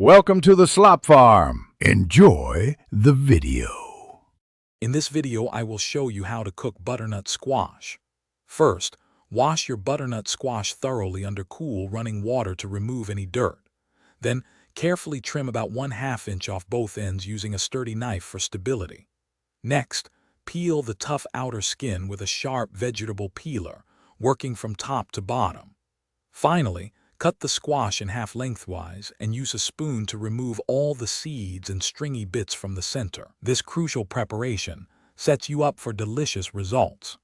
Welcome to the Slop Farm. Enjoy the video. In this video, I will show you how to cook butternut squash. First, wash your butternut squash thoroughly under cool running water to remove any dirt. Then, carefully trim about 1/2 inch off both ends using a sturdy knife for stability. Next, peel the tough outer skin with a sharp vegetable peeler, working from top to bottom. Finally, cut the squash in half lengthwise and use a spoon to remove all the seeds and stringy bits from the center. This crucial preparation sets you up for delicious results.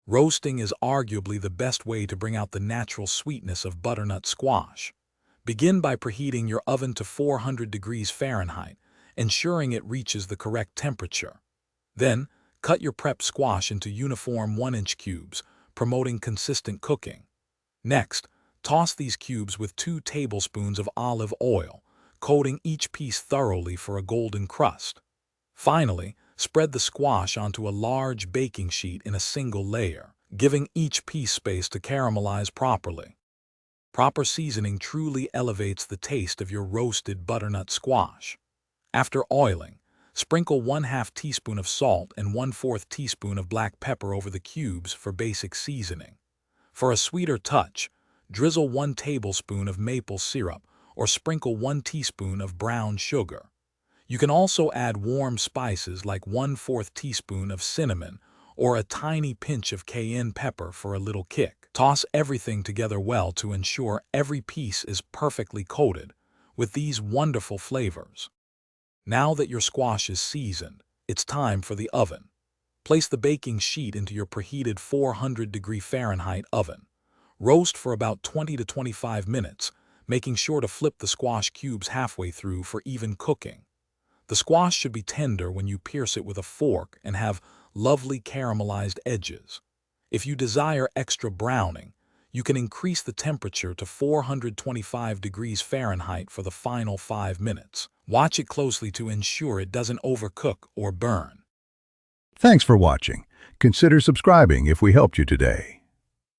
Roasting is arguably the best way to bring out the natural sweetness of butternut squash. Begin by preheating your oven to 400 degrees Fahrenheit, ensuring it reaches the correct temperature. Then, cut your prepped squash into uniform 1-inch cubes, promoting consistent cooking. Next, toss these cubes with 2 tablespoons of olive oil, coating each piece thoroughly for a golden crust. Finally, spread the squash onto a large baking sheet in a single layer, giving each piece space to caramelize properly. Proper seasoning truly elevates the taste of your roasted butternut squash. After oiling, sprinkle 1/2 teaspoon of salt and 1/4 teaspoon of black pepper over the cubes for basic seasoning. For a sweeter touch, drizzle 1 tablespoon of maple syrup or sprinkle 1 teaspoon of brown sugar. You can also add warm spices like 1/4 teaspoon of cinnamon or a tiny pinch of cayenne pepper for a little kick. Toss everything together well to ensure every piece is perfectly coated with these wonderful flavors. Now that your squash is seasoned, it's time for the oven. Place the baking sheet into your preheated 400 degree Fahrenheit oven. Roast for about 20 to 25 minutes, making sure to flip the squash cubes halfway through for even cooking. The squash should be tender when you pierce it with a fork and have lovely caramelized edges. If you desire extra browning, you can increase the temperature to 425 degrees Fahrenheit for the final 5 minutes. Watch it closely to ensure it doesn't overcook or burn. Thanks for watching. Consider subscribing if we helped you today.